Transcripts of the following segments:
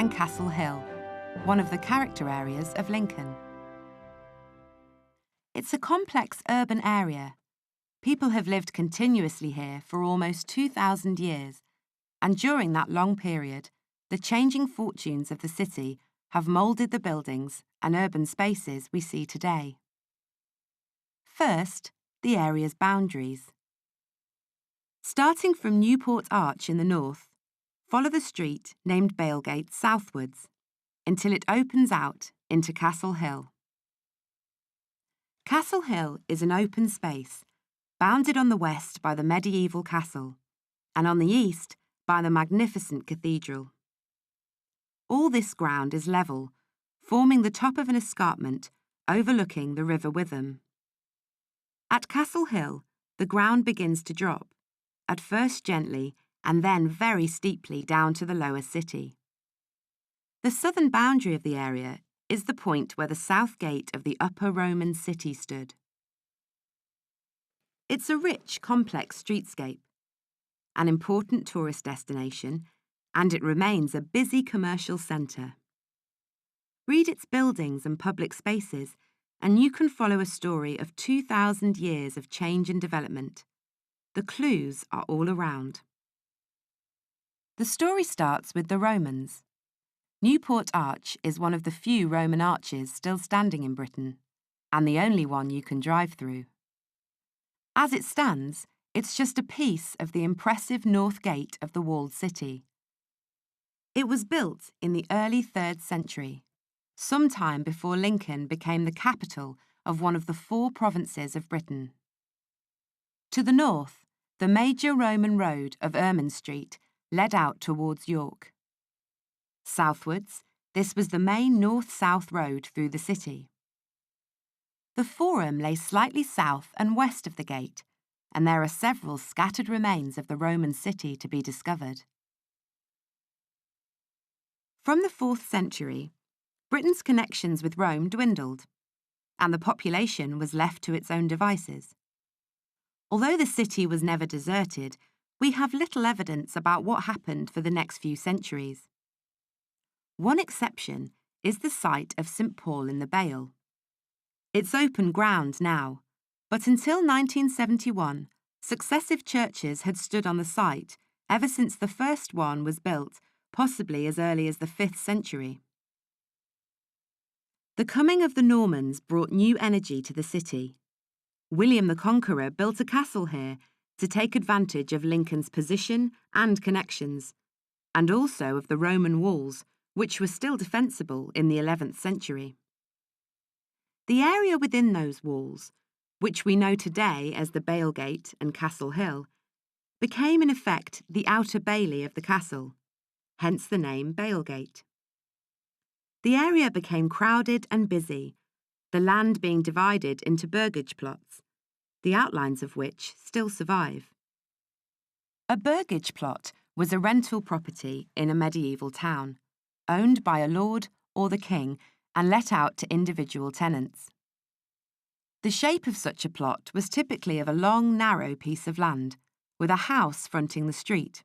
and Castle Hill, one of the character areas of Lincoln. It's a complex urban area. People have lived continuously here for almost 2,000 years, and during that long period, the changing fortunes of the city have moulded the buildings and urban spaces we see today. First, the area's boundaries. Starting from Newport Arch in the north, follow the street named Bailgate southwards until it opens out into Castle Hill. Castle Hill is an open space, bounded on the west by the medieval castle, and on the east by the magnificent cathedral. All this ground is level, forming the top of an escarpment overlooking the River Witham. At Castle Hill, the ground begins to drop, at first gently and then very steeply down to the lower city. The southern boundary of the area is the point where the south gate of the upper Roman city stood. It's a rich, complex streetscape, an important tourist destination, and it remains a busy commercial centre. Read its buildings and public spaces, and you can follow a story of 2,000 years of change and development. The clues are all around. The story starts with the Romans. Newport Arch is one of the few Roman arches still standing in Britain, and the only one you can drive through. As it stands, it's just a piece of the impressive north gate of the walled city. It was built in the early 3rd century, sometime before Lincoln became the capital of one of the 4 provinces of Britain. To the north, the major Roman road of Ermine Street led out towards York. Southwards, this was the main north-south road through the city. The Forum lay slightly south and west of the gate, and there are several scattered remains of the Roman city to be discovered. From the 4th century, Britain's connections with Rome dwindled, and the population was left to its own devices. Although the city was never deserted, we have little evidence about what happened for the next few centuries. One exception is the site of St Paul in the Baile. It's open ground now, but until 1971, successive churches had stood on the site ever since the first one was built, possibly as early as the 5th century. The coming of the Normans brought new energy to the city. William the Conqueror built a castle here to take advantage of Lincoln's position and connections, and also of the Roman walls, which were still defensible in the 11th century. The area within those walls, which we know today as the Bailgate and Castle Hill, became in effect the outer bailey of the castle, hence the name Bailgate. The area became crowded and busy, the land being divided into burgage plots, the outlines of which still survive. A burgage plot was a rental property in a medieval town, owned by a lord or the king and let out to individual tenants. The shape of such a plot was typically of a long, narrow piece of land, with a house fronting the street.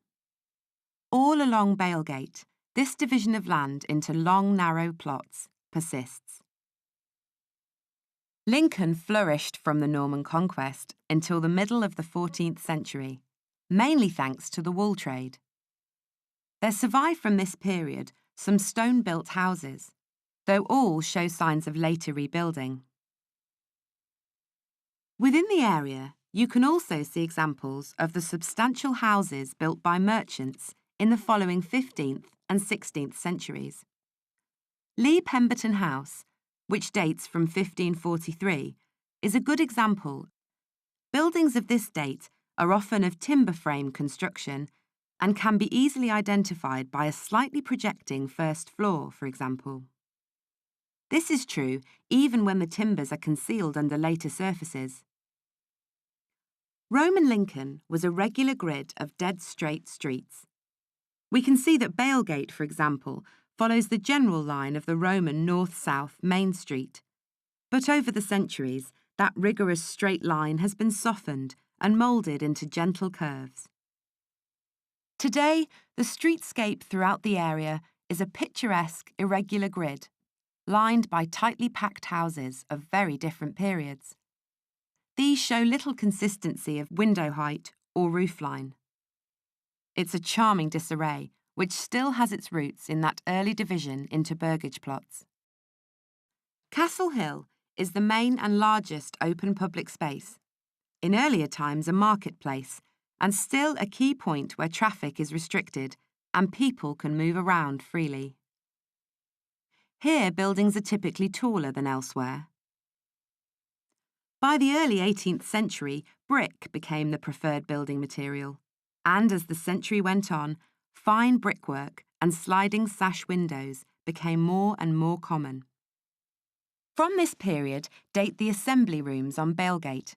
All along Bailgate, this division of land into long, narrow plots persists. Lincoln flourished from the Norman conquest until the middle of the 14th century, mainly thanks to the wool trade. There survive from this period some stone-built houses, though all show signs of later rebuilding. Within the area, you can also see examples of the substantial houses built by merchants in the following 15th and 16th centuries. Lee Pemberton House, which dates from 1543, is a good example. Buildings of this date are often of timber frame construction and can be easily identified by a slightly projecting first floor, for example. This is true even when the timbers are concealed under later surfaces. Roman Lincoln was a regular grid of dead straight streets. We can see that Bailgate, for example, follows the general line of the Roman north-south Main Street. But over the centuries, that rigorous straight line has been softened and moulded into gentle curves. Today, the streetscape throughout the area is a picturesque, irregular grid, lined by tightly packed houses of very different periods. These show little consistency of window height or roofline. It's a charming disarray, which still has its roots in that early division into burgage plots. Castle Hill is the main and largest open public space, in earlier times a marketplace, and still a key point where traffic is restricted and people can move around freely. Here, buildings are typically taller than elsewhere. By the early 18th century, brick became the preferred building material, and as the century went on, fine brickwork and sliding sash windows became more and more common. From this period date the assembly rooms on Bailgate.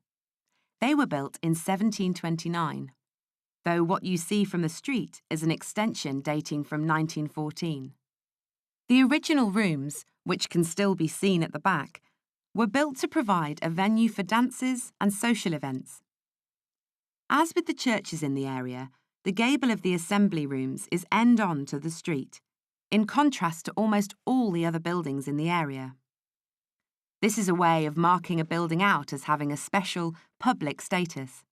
They were built in 1729, though what you see from the street is an extension dating from 1914. The original rooms, which can still be seen at the back, were built to provide a venue for dances and social events. As with the churches in the area, the gable of the assembly rooms is end-on to the street, in contrast to almost all the other buildings in the area. This is a way of marking a building out as having a special public status.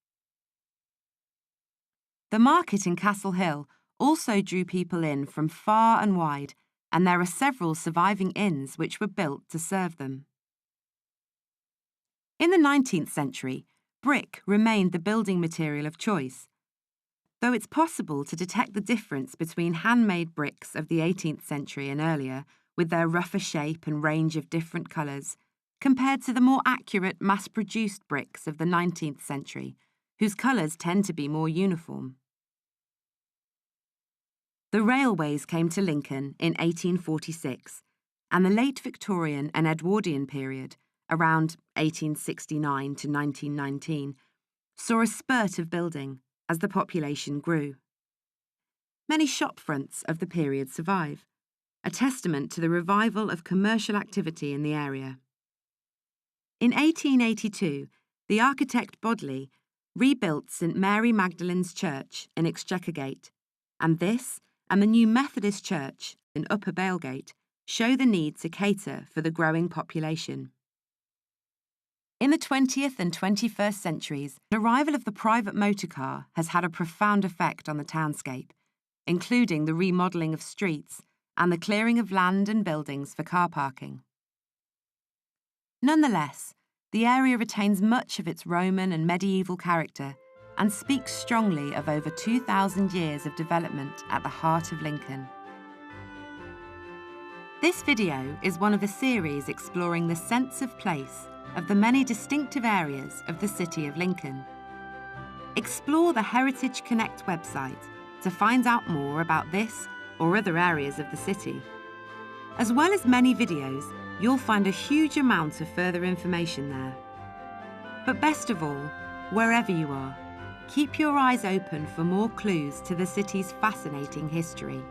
The market in Castle Hill also drew people in from far and wide, and there are several surviving inns which were built to serve them. In the 19th century, brick remained the building material of choice, though it's possible to detect the difference between handmade bricks of the 18th century and earlier, with their rougher shape and range of different colours, compared to the more accurate mass-produced bricks of the 19th century, whose colours tend to be more uniform. The railways came to Lincoln in 1846, and the late Victorian and Edwardian period, around 1869 to 1919, saw a spurt of building as the population grew. Many shop fronts of the period survive, a testament to the revival of commercial activity in the area. In 1882, the architect Bodley rebuilt St Mary Magdalene's Church in Exchequer Gate, and this and the new Methodist Church in Upper Bailgate show the need to cater for the growing population. In the 20th and 21st centuries, the arrival of the private motor car has had a profound effect on the townscape, including the remodelling of streets and the clearing of land and buildings for car parking. Nonetheless, the area retains much of its Roman and medieval character and speaks strongly of over 2,000 years of development at the heart of Lincoln. This video is one of a series exploring the sense of place of the many distinctive areas of the city of Lincoln. Explore the Heritage Connect website to find out more about this or other areas of the city. As well as many videos, you'll find a huge amount of further information there. But best of all, wherever you are, keep your eyes open for more clues to the city's fascinating history.